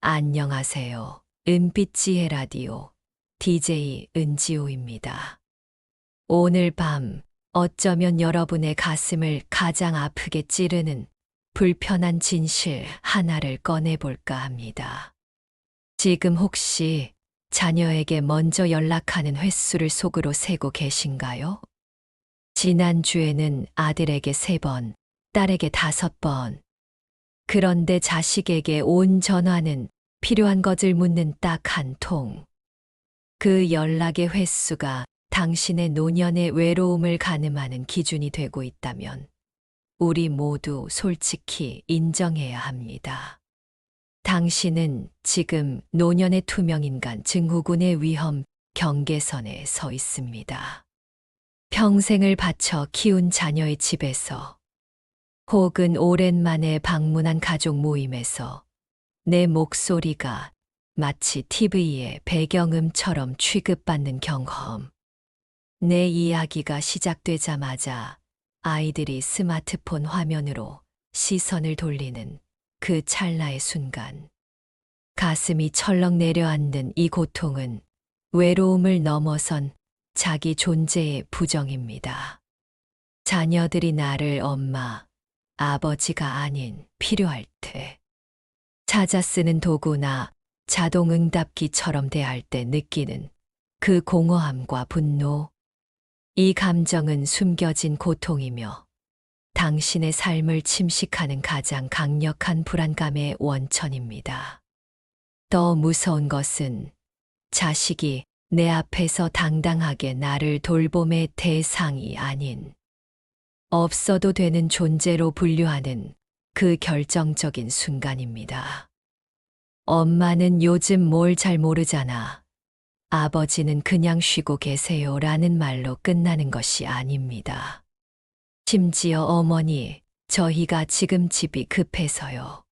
안녕하세요. 은빛지혜 라디오 DJ 은지호입니다. 오늘 밤 어쩌면 여러분의 가슴을 가장 아프게 찌르는 불편한 진실 하나를 꺼내볼까 합니다. 지금 혹시 자녀에게 먼저 연락하는 횟수를 속으로 세고 계신가요? 지난주에는 아들에게 3번, 딸에게 5번. 그런데 자식에게 온 전화는 필요한 것을 묻는 딱 한 통. 그 연락의 횟수가 당신의 노년의 외로움을 가늠하는 기준이 되고 있다면 우리 모두 솔직히 인정해야 합니다. 당신은 지금 노년의 투명인간 증후군의 위험 경계선에 서 있습니다. 평생을 바쳐 키운 자녀의 집에서 혹은 오랜만에 방문한 가족 모임에서 내 목소리가 마치 TV의 배경음처럼 취급받는 경험. 내 이야기가 시작되자마자 아이들이 스마트폰 화면으로 시선을 돌리는 그 찰나의 순간. 가슴이 철렁 내려앉는 이 고통은 외로움을 넘어선 자기 존재의 부정입니다. 자녀들이 나를 엄마, 아버지가 아닌 필요할 때 찾아 쓰는 도구나 자동응답기처럼 대할 때 느끼는 그 공허함과 분노. 이 감정은 숨겨진 고통이며 당신의 삶을 침식하는 가장 강력한 불안감의 원천입니다. 더 무서운 것은 자식이 내 앞에서 당당하게 나를 돌봄의 대상이 아닌 없어도 되는 존재로 분류하는 그 결정적인 순간입니다. 엄마는 요즘 뭘 잘 모르잖아. 아버지는 그냥 쉬고 계세요 라는 말로 끝나는 것이 아닙니다. 심지어 어머니, 저희가 지금 집이 급해서요.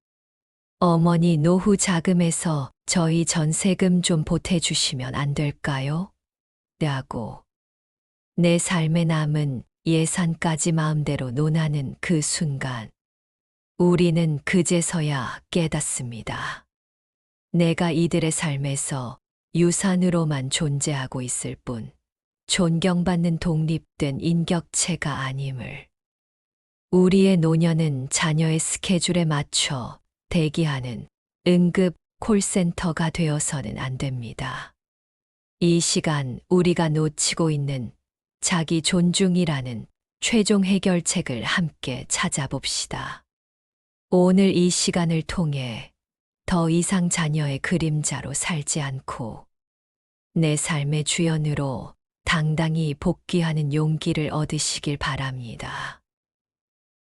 어머니 노후 자금에서 저희 전세금 좀 보태주시면 안 될까요? 라고 내 삶에 남은 예산까지 마음대로 논하는 그 순간, 우리는 그제서야 깨닫습니다. 내가 이들의 삶에서 유산으로만 존재하고 있을 뿐, 존경받는 독립된 인격체가 아님을. 우리의 노년은 자녀의 스케줄에 맞춰 대기하는 응급 콜센터가 되어서는 안 됩니다. 이 시간 우리가 놓치고 있는 자기 존중이라는 최종 해결책을 함께 찾아봅시다. 오늘 이 시간을 통해 더 이상 자녀의 그림자로 살지 않고 내 삶의 주연으로 당당히 복귀하는 용기를 얻으시길 바랍니다.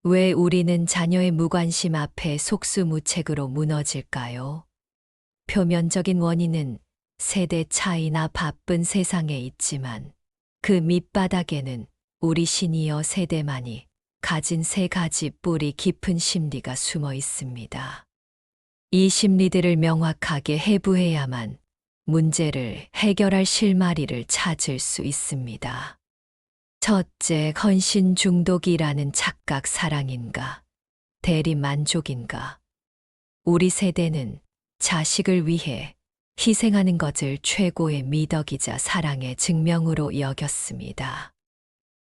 왜 우리는 자녀의 무관심 앞에 속수무책으로 무너질까요? 표면적인 원인은 세대 차이나 바쁜 세상에 있지만 그 밑바닥에는 우리 시니어 세대만이 가진 3가지 뿌리 깊은 심리가 숨어 있습니다. 이 심리들을 명확하게 해부해야만 문제를 해결할 실마리를 찾을 수 있습니다. 첫째, 헌신 중독이라는 착각 사랑인가, 대리 만족인가. 우리 세대는 자식을 위해 희생하는 것을 최고의 미덕이자 사랑의 증명으로 여겼습니다.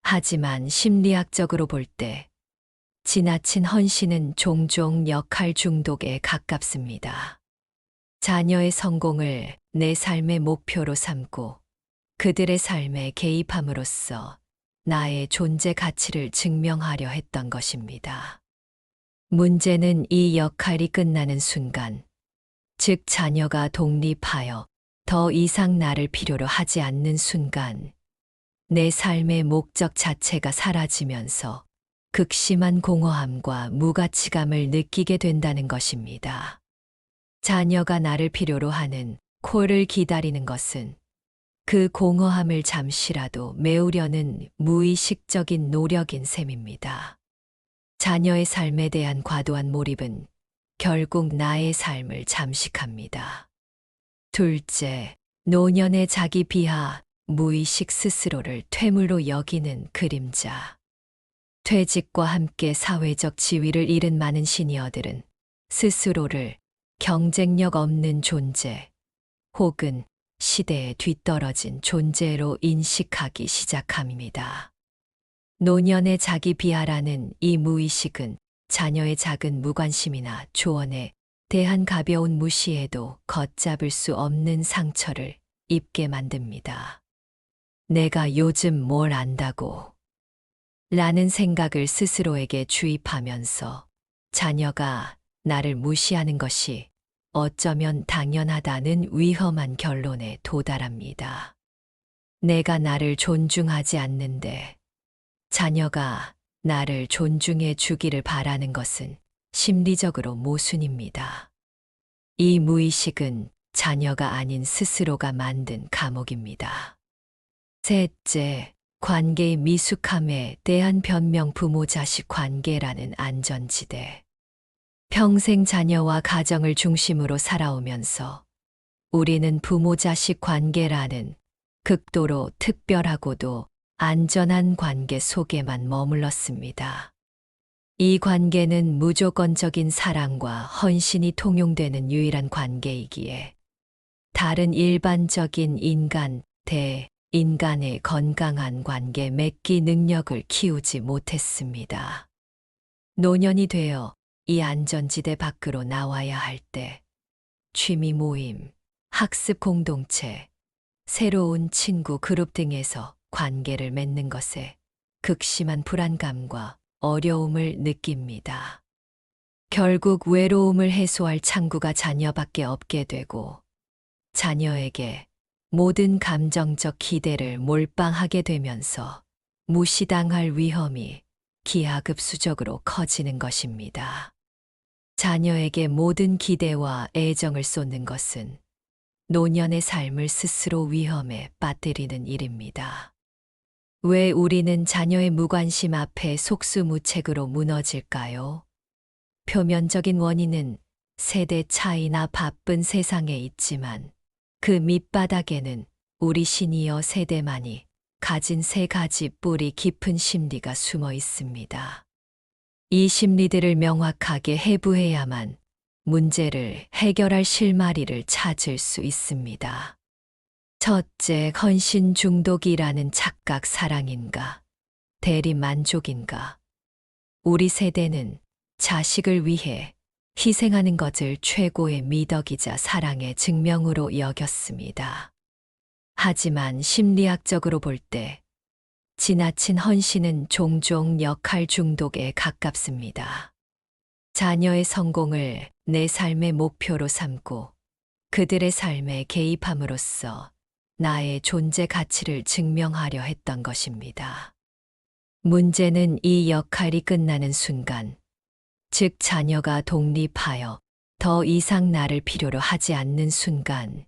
하지만 심리학적으로 볼 때 지나친 헌신은 종종 역할 중독에 가깝습니다. 자녀의 성공을 내 삶의 목표로 삼고 그들의 삶에 개입함으로써 나의 존재 가치를 증명하려 했던 것입니다. 문제는 이 역할이 끝나는 순간, 즉 자녀가 독립하여 더 이상 나를 필요로 하지 않는 순간, 내 삶의 목적 자체가 사라지면서 극심한 공허함과 무가치감을 느끼게 된다는 것입니다. 자녀가 나를 필요로 하는 콜을 기다리는 것은 그 공허함을 잠시라도 메우려는 무의식적인 노력인 셈입니다. 자녀의 삶에 대한 과도한 몰입은 결국 나의 삶을 잠식합니다. 둘째, 노년의 자기 비하, 무의식 스스로를 퇴물로 여기는 그림자. 퇴직과 함께 사회적 지위를 잃은 많은 시니어들은 스스로를 경쟁력 없는 존재, 혹은 시대에 뒤떨어진 존재로 인식하기 시작합니다. 노년의 자기 비하라는 이 무의식은 자녀의 작은 무관심이나 조언에 대한 가벼운 무시에도 걷잡을 수 없는 상처를 입게 만듭니다. 내가 요즘 뭘 안다고 라는 생각을 스스로에게 주입하면서 자녀가 나를 무시하는 것이 어쩌면 당연하다는 위험한 결론에 도달합니다. 내가 나를 존중하지 않는데 자녀가 나를 존중해 주기를 바라는 것은 심리적으로 모순입니다. 이 무의식은 자녀가 아닌 스스로가 만든 감옥입니다. 셋째, 관계의 미숙함에 대한 변명 부모 자식 관계라는 안전지대. 평생 자녀와 가정을 중심으로 살아오면서 우리는 부모 자식 관계라는 극도로 특별하고도 안전한 관계 속에만 머물렀습니다. 이 관계는 무조건적인 사랑과 헌신이 통용되는 유일한 관계이기에 다른 일반적인 인간, 대인간의 건강한 관계 맺기 능력을 키우지 못했습니다. 노년이 되어 이 안전지대 밖으로 나와야 할 때 취미 모임, 학습 공동체, 새로운 친구 그룹 등에서 관계를 맺는 것에 극심한 불안감과 어려움을 느낍니다. 결국 외로움을 해소할 창구가 자녀밖에 없게 되고 자녀에게 모든 감정적 기대를 몰빵하게 되면서 무시당할 위험이 기하급수적으로 커지는 것입니다. 자녀에게 모든 기대와 애정을 쏟는 것은 노년의 삶을 스스로 위험에 빠뜨리는 일입니다. 왜 우리는 자녀의 무관심 앞에 속수무책으로 무너질까요? 표면적인 원인은 세대 차이나 바쁜 세상에 있지만 그 밑바닥에는 우리 시니어 세대만이 가진 세 가지 뿌리 깊은 심리가 숨어 있습니다. 이 심리들을 명확하게 해부해야만 문제를 해결할 실마리를 찾을 수 있습니다. 첫째, 헌신 중독이라는 착각 사랑인가, 대리 만족인가. 우리 세대는 자식을 위해 희생하는 것을 최고의 미덕이자 사랑의 증명으로 여겼습니다. 하지만 심리학적으로 볼 때 지나친 헌신은 종종 역할 중독에 가깝습니다. 자녀의 성공을 내 삶의 목표로 삼고 그들의 삶에 개입함으로써 나의 존재 가치를 증명하려 했던 것입니다. 문제는 이 역할이 끝나는 순간, 즉 자녀가 독립하여 더 이상 나를 필요로 하지 않는 순간,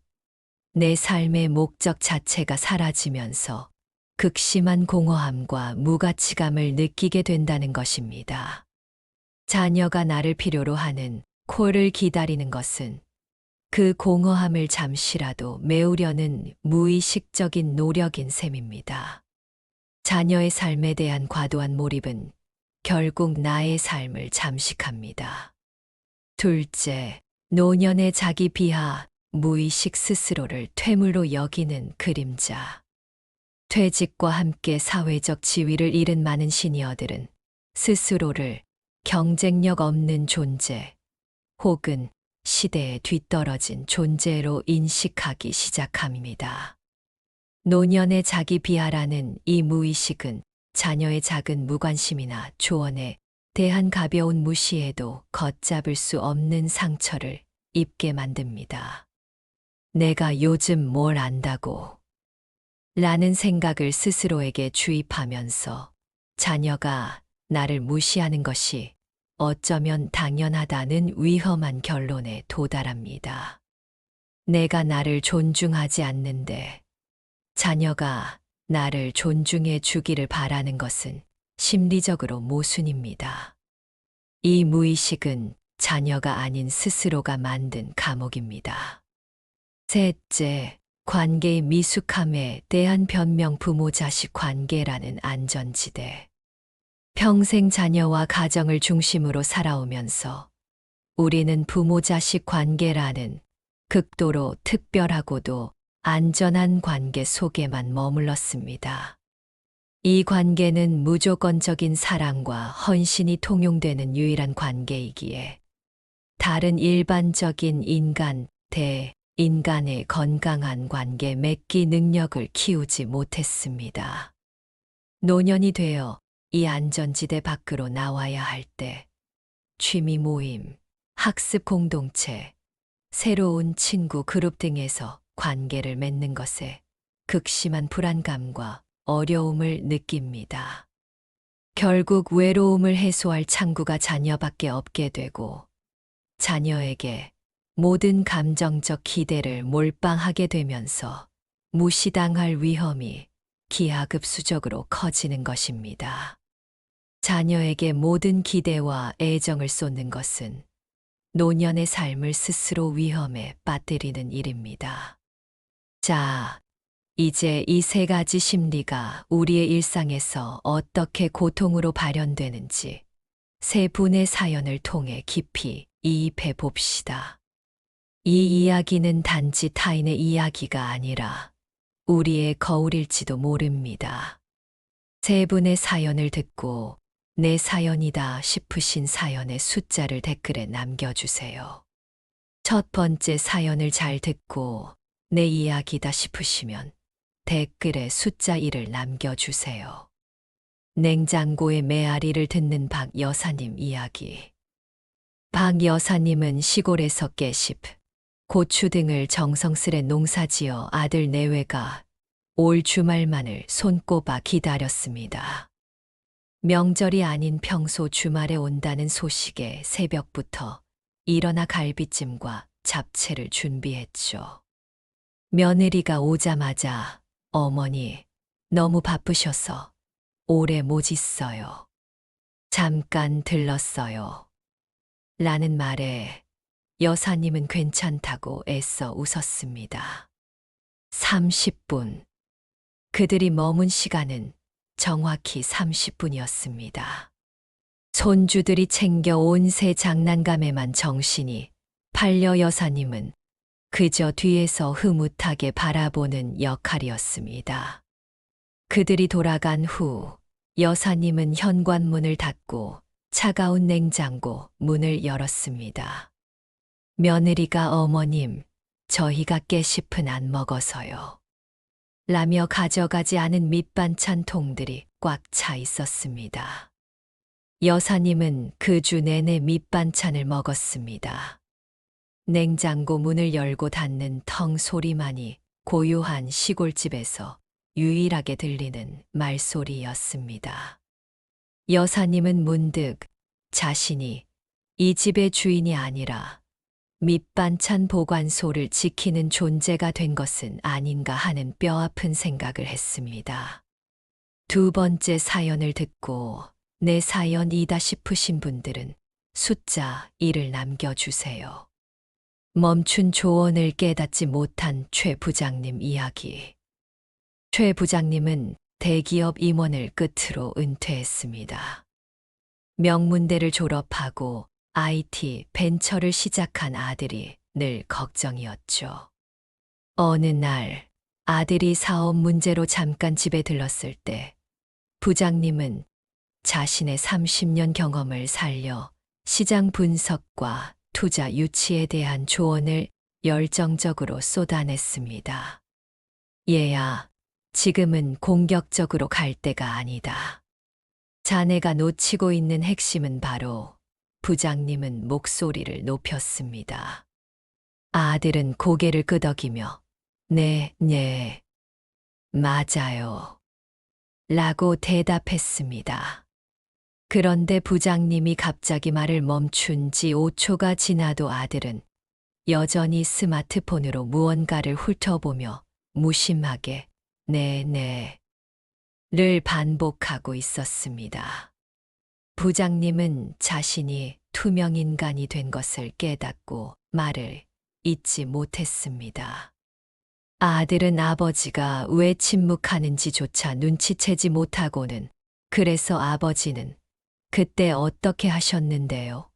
내 삶의 목적 자체가 사라지면서 극심한 공허함과 무가치감을 느끼게 된다는 것입니다. 자녀가 나를 필요로 하는 콜을 기다리는 것은 그 공허함을 잠시라도 메우려는 무의식적인 노력인 셈입니다. 자녀의 삶에 대한 과도한 몰입은 결국 나의 삶을 잠식합니다. 둘째, 노년의 자기 비하, 무의식 스스로를 퇴물로 여기는 그림자. 퇴직과 함께 사회적 지위를 잃은 많은 시니어들은 스스로를 경쟁력 없는 존재, 혹은 시대에 뒤떨어진 존재로 인식하기 시작합니다. 노년의 자기 비하라는 이 무의식은 자녀의 작은 무관심이나 조언에 대한 가벼운 무시에도 걷잡을 수 없는 상처를 입게 만듭니다. 내가 요즘 뭘 안다고 라는 생각을 스스로에게 주입하면서 자녀가 나를 무시하는 것이 어쩌면 당연하다는 위험한 결론에 도달합니다. 내가 나를 존중하지 않는데 자녀가 나를 존중해 주기를 바라는 것은 심리적으로 모순입니다. 이 무의식은 자녀가 아닌 스스로가 만든 감옥입니다. 셋째, 관계의 미숙함에 대한 변명 부모 자식 관계라는 안전지대. 평생 자녀와 가정을 중심으로 살아오면서 우리는 부모 자식 관계라는 극도로 특별하고도 안전한 관계 속에만 머물렀습니다. 이 관계는 무조건적인 사랑과 헌신이 통용되는 유일한 관계이기에 다른 일반적인 인간의 건강한 관계 맺기 능력을 키우지 못했습니다. 노년이 되어 이 안전지대 밖으로 나와야 할 때 취미 모임, 학습 공동체, 새로운 친구 그룹 등에서 관계를 맺는 것에 극심한 불안감과 어려움을 느낍니다. 결국 외로움을 해소할 창구가 자녀밖에 없게 되고 자녀에게 모든 감정적 기대를 몰빵하게 되면서 무시당할 위험이 기하급수적으로 커지는 것입니다. 자녀에게 모든 기대와 애정을 쏟는 것은 노년의 삶을 스스로 위험에 빠뜨리는 일입니다. 자, 이제 이 세 가지 심리가 우리의 일상에서 어떻게 고통으로 발현되는지 세 분의 사연을 통해 깊이 이입해 봅시다. 이 이야기는 단지 타인의 이야기가 아니라 우리의 거울일지도 모릅니다. 세 분의 사연을 듣고 내 사연이다 싶으신 사연의 숫자를 댓글에 남겨주세요. 첫 번째 사연을 잘 듣고 내 이야기다 싶으시면 댓글에 숫자 1을 남겨주세요. 냉장고의 메아리를 듣는 박 여사님 이야기. 박 여사님은 시골에서 깨십, 고추 등을 정성스레 농사지어 아들 내외가 올 주말만을 손꼽아 기다렸습니다. 명절이 아닌 평소 주말에 온다는 소식에 새벽부터 일어나 갈비찜과 잡채를 준비했죠. 며느리가 오자마자 어머니 너무 바쁘셔서 오래 못 있어요. 잠깐 들렀어요. 라는 말에 여사님은 괜찮다고 애써 웃었습니다. 30분. 그들이 머문 시간은 정확히 30분이었습니다. 손주들이 챙겨온 새 장난감에만 정신이 팔려 여사님은 그저 뒤에서 흐뭇하게 바라보는 역할이었습니다. 그들이 돌아간 후 여사님은 현관문을 닫고 차가운 냉장고 문을 열었습니다. 며느리가 어머님, 저희가 깨씹은 안 먹어서요. 라며 가져가지 않은 밑반찬 통들이 꽉 차 있었습니다. 여사님은 그 주 내내 밑반찬을 먹었습니다. 냉장고 문을 열고 닫는 텅 소리만이 고요한 시골집에서 유일하게 들리는 말소리였습니다. 여사님은 문득 자신이 이 집의 주인이 아니라 밑반찬 보관소를 지키는 존재가 된 것은 아닌가 하는 뼈아픈 생각을 했습니다. 두 번째 사연을 듣고 내 사연이다 싶으신 분들은 숫자 1을 남겨주세요. 멈춘 조언을 깨닫지 못한 최 부장님 이야기. 최 부장님은 대기업 임원을 끝으로 은퇴했습니다. 명문대를 졸업하고 IT 벤처를 시작한 아들이 늘 걱정이었죠. 어느 날 아들이 사업 문제로 잠깐 집에 들렀을 때 부장님은 자신의 30년 경험을 살려 시장 분석과 투자 유치에 대한 조언을 열정적으로 쏟아냈습니다. 얘야, 지금은 공격적으로 갈 때가 아니다. 자네가 놓치고 있는 핵심은 바로 부장님은 목소리를 높였습니다. 아들은 고개를 끄덕이며 네, 맞아요. 라고 대답했습니다. 그런데 부장님이 갑자기 말을 멈춘 지 5초가 지나도 아들은 여전히 스마트폰으로 무언가를 훑어보며 무심하게 를 반복하고 있었습니다. 부장님은 자신이 투명인간이 된 것을 깨닫고 말을 잇지 못했습니다. 아들은 아버지가 왜 침묵하는지조차 눈치채지 못하고는 그래서 아버지는 그때 어떻게 하셨는데요?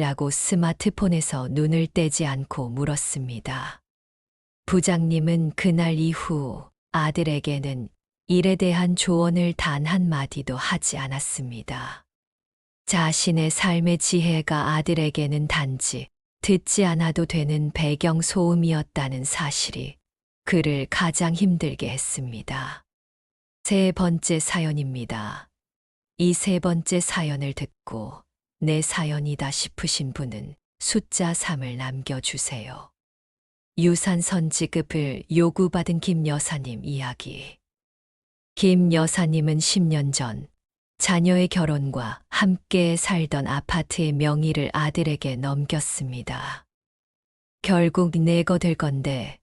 라고 스마트폰에서 눈을 떼지 않고 물었습니다. 부장님은 그날 이후 아들에게는 일에 대한 조언을 단 한마디도 하지 않았습니다. 자신의 삶의 지혜가 아들에게는 단지 듣지 않아도 되는 배경 소음이었다는 사실이 그를 가장 힘들게 했습니다. 세 번째 사연입니다. 이 세 번째 사연을 듣고 내 사연이다 싶으신 분은 숫자 3을 남겨주세요. 유산선 지급을 요구받은 김 여사님 이야기. 김 여사님은 10년 전 자녀의 결혼과 함께 살던 아파트의 명의를 아들에게 넘겼습니다. 결국 내거 될 건데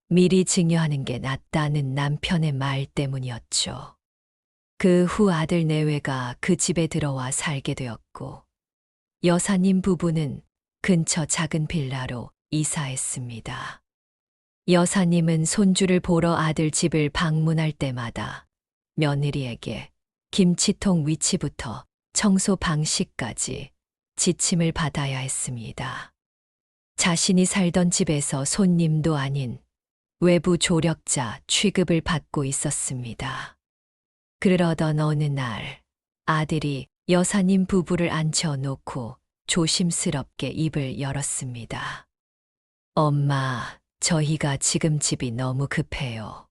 미리 증여하는 게 낫다는 남편의 말 때문이었죠. 그 후 아들 내외가 그 집에 들어와 살게 되었고 여사님 부부는 근처 작은 빌라로 이사했습니다. 여사님은 손주를 보러 아들 집을 방문할 때마다 며느리에게 김치통 위치부터 청소 방식까지 지침을 받아야 했습니다. 자신이 살던 집에서 손님도 아닌 외부 조력자 취급을 받고 있었습니다. 그러던 어느 날 아들이 여사님 부부를 앉혀놓고 조심스럽게 입을 열었습니다. 엄마, 저희가 지금 집이 너무 급해요.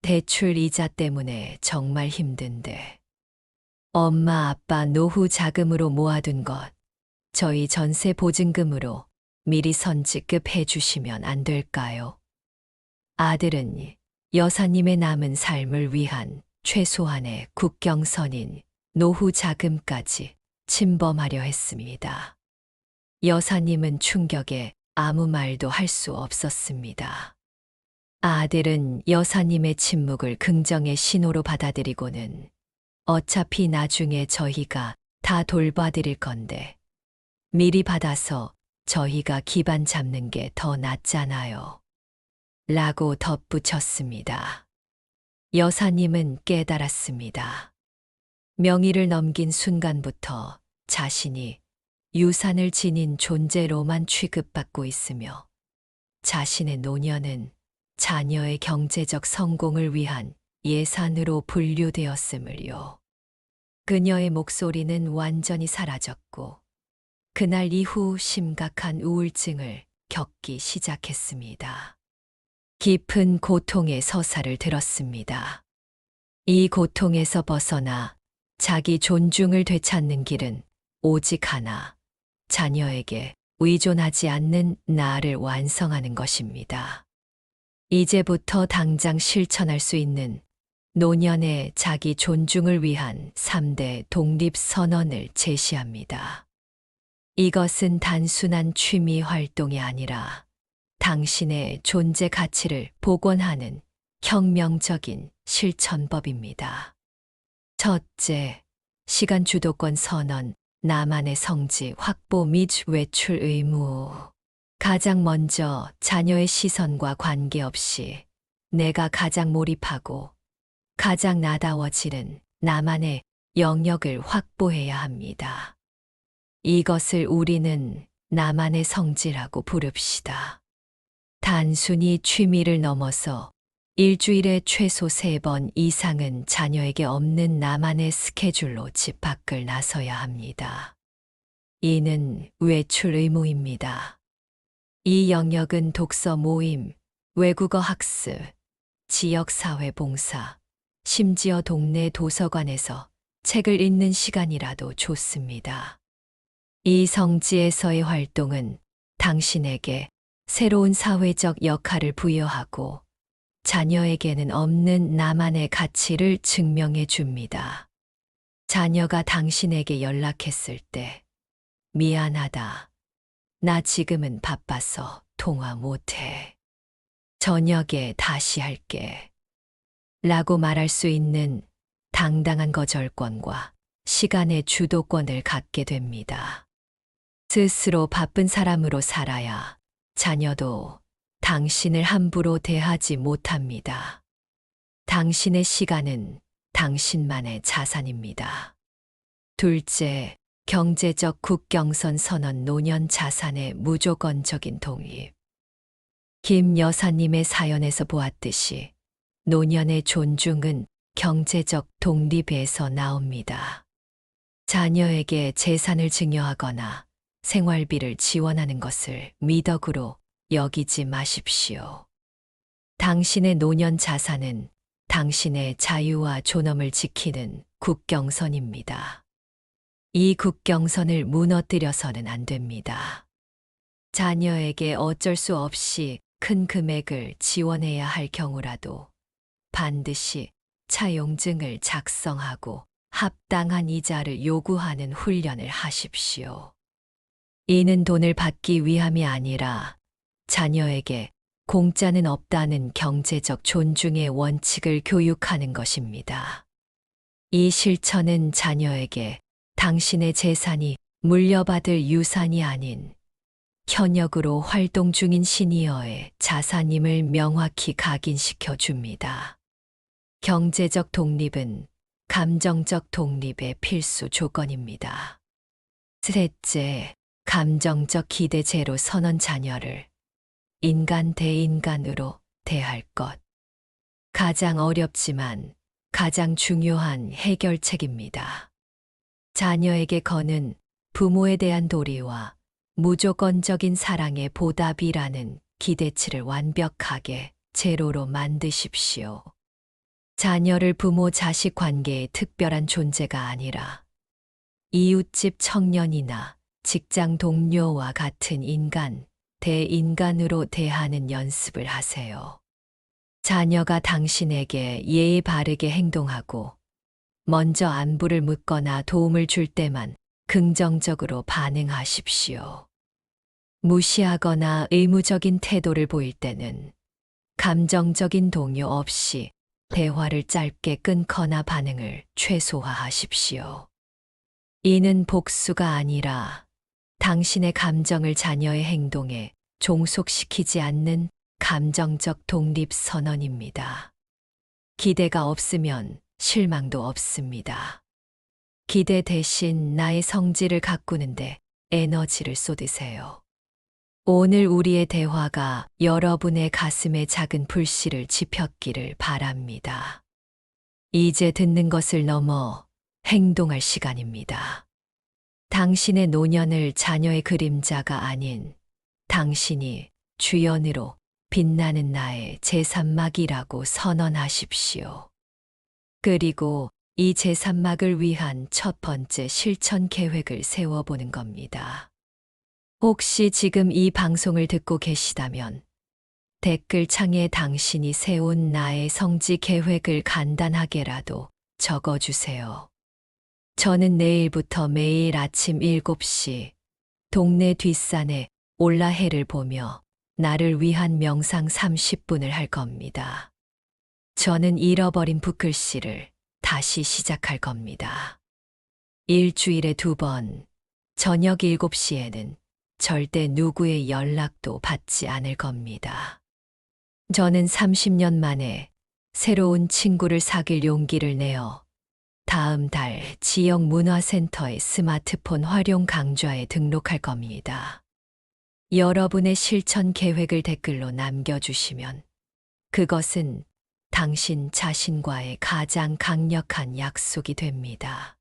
대출 이자 때문에 정말 힘든데. 엄마 아빠 노후 자금으로 모아둔 것, 저희 전세 보증금으로 미리 선지급해 주시면 안 될까요? 아들은 여사님의 남은 삶을 위한 최소한의 국경선인 노후 자금까지 침범하려 했습니다. 여사님은 충격에 아무 말도 할 수 없었습니다. 아들은 여사님의 침묵을 긍정의 신호로 받아들이고는 어차피 나중에 저희가 다 돌봐드릴 건데 미리 받아서 저희가 기반 잡는 게 더 낫잖아요. 라고 덧붙였습니다. 여사님은 깨달았습니다. 명의를 넘긴 순간부터 자신이 유산을 지닌 존재로만 취급받고 있으며 자신의 노년은 자녀의 경제적 성공을 위한 예산으로 분류되었음을요. 그녀의 목소리는 완전히 사라졌고 그날 이후 심각한 우울증을 겪기 시작했습니다. 깊은 고통의 서사를 들었습니다. 이 고통에서 벗어나 자기 존중을 되찾는 길은 오직 하나, 자녀에게 의존하지 않는 나를 완성하는 것입니다. 이제부터 당장 실천할 수 있는 노년의 자기 존중을 위한 3대 독립 선언을 제시합니다. 이것은 단순한 취미 활동이 아니라 당신의 존재 가치를 복원하는 혁명적인 실천법입니다. 첫째, 시간 주도권 선언, 나만의 성지 확보 및 외출 의무. 가장 먼저 자녀의 시선과 관계없이 내가 가장 몰입하고 가장 나다워지는 나만의 영역을 확보해야 합니다. 이것을 우리는 나만의 성지라고 부릅시다. 단순히 취미를 넘어서 일주일에 최소 3번 이상은 자녀에게 없는 나만의 스케줄로 집 밖을 나서야 합니다. 이는 외출 의무입니다. 이 영역은 독서 모임, 외국어 학습, 지역사회 봉사, 심지어 동네 도서관에서 책을 읽는 시간이라도 좋습니다. 이 성지에서의 활동은 당신에게 새로운 사회적 역할을 부여하고 자녀에게는 없는 나만의 가치를 증명해 줍니다. 자녀가 당신에게 연락했을 때, 미안하다. 나 지금은 바빠서 통화 못해. 저녁에 다시 할게. 라고 말할 수 있는 당당한 거절권과 시간의 주도권을 갖게 됩니다. 스스로 바쁜 사람으로 살아야 자녀도 당신을 함부로 대하지 못합니다. 당신의 시간은 당신만의 자산입니다. 둘째, 경제적 국경선 선언 노년 자산의 무조건적인 독립. 김 여사님의 사연에서 보았듯이 노년의 존중은 경제적 독립에서 나옵니다. 자녀에게 재산을 증여하거나 생활비를 지원하는 것을 미덕으로 여기지 마십시오. 당신의 노년 자산은 당신의 자유와 존엄을 지키는 국경선입니다. 이 국경선을 무너뜨려서는 안 됩니다. 자녀에게 어쩔 수 없이 큰 금액을 지원해야 할 경우라도 반드시 차용증을 작성하고 합당한 이자를 요구하는 훈련을 하십시오. 이는 돈을 받기 위함이 아니라 자녀에게 공짜는 없다는 경제적 존중의 원칙을 교육하는 것입니다. 이 실천은 자녀에게 당신의 재산이 물려받을 유산이 아닌 현역으로 활동 중인 시니어의 자산임을 명확히 각인시켜 줍니다. 경제적 독립은 감정적 독립의 필수 조건입니다. 셋째, 감정적 기대제로 선언 자녀를 인간 대인간으로 대할 것. 가장 어렵지만 가장 중요한 해결책입니다. 자녀에게 거는 부모에 대한 도리와 무조건적인 사랑의 보답이라는 기대치를 완벽하게 제로로 만드십시오. 자녀를 부모 자식 관계의 특별한 존재가 아니라 이웃집 청년이나 직장 동료와 같은 인간, 대인간으로 대하는 연습을 하세요. 자녀가 당신에게 예의 바르게 행동하고 먼저 안부를 묻거나 도움을 줄 때만 긍정적으로 반응하십시오. 무시하거나 의무적인 태도를 보일 때는 감정적인 동요 없이 대화를 짧게 끊거나 반응을 최소화하십시오. 이는 복수가 아니라 당신의 감정을 자녀의 행동에 종속시키지 않는 감정적 독립 선언입니다. 기대가 없으면 실망도 없습니다. 기대 대신 나의 성질을 가꾸는데 에너지를 쏟으세요. 오늘 우리의 대화가 여러분의 가슴에 작은 불씨를 지폈기를 바랍니다. 이제 듣는 것을 넘어 행동할 시간입니다. 당신의 노년을 자녀의 그림자가 아닌 당신이 주연으로 빛나는 나의 제3막이라고 선언하십시오. 그리고 이 제3막을 위한 첫 번째 실천 계획을 세워보는 겁니다. 혹시 지금 이 방송을 듣고 계시다면 댓글창에 당신이 세운 나의 성지 계획을 간단하게라도 적어주세요. 저는 내일부터 매일 아침 7시 동네 뒷산에 올라 해를 보며 나를 위한 명상 30분을 할 겁니다. 저는 잃어버린 붓글씨를 다시 시작할 겁니다. 일주일에 2번, 저녁 7시에는 절대 누구의 연락도 받지 않을 겁니다. 저는 30년 만에 새로운 친구를 사귈 용기를 내어 다음 달 지역 문화센터의 스마트폰 활용 강좌에 등록할 겁니다. 여러분의 실천 계획을 댓글로 남겨주시면 그것은 당신 자신과의 가장 강력한 약속이 됩니다.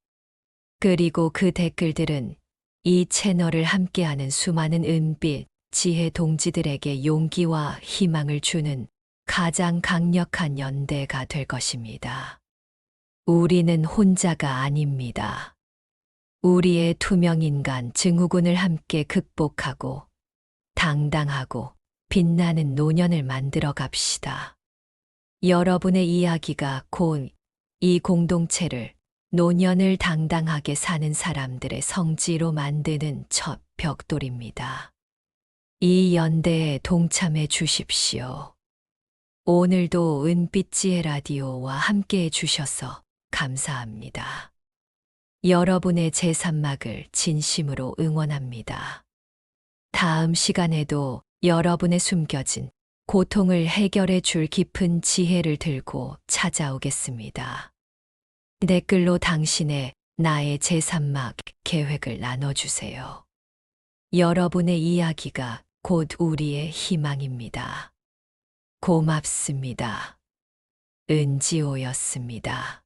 그리고 그 댓글들은 이 채널을 함께하는 수많은 은빛, 지혜 동지들에게 용기와 희망을 주는 가장 강력한 연대가 될 것입니다. 우리는 혼자가 아닙니다. 우리의 투명인간 증후군을 함께 극복하고 당당하고 빛나는 노년을 만들어 갑시다. 여러분의 이야기가 곧 이 공동체를 노년을 당당하게 사는 사람들의 성지로 만드는 첫 벽돌입니다. 이 연대에 동참해 주십시오. 오늘도 은빛 지혜 라디오와 함께해 주셔서 감사합니다. 여러분의 제3막을 진심으로 응원합니다. 다음 시간에도 여러분의 숨겨진 고통을 해결해 줄 깊은 지혜를 들고 찾아오겠습니다. 댓글로 당신의 나의 제3막 계획을 나눠주세요. 여러분의 이야기가 곧 우리의 희망입니다. 고맙습니다. 은지호였습니다.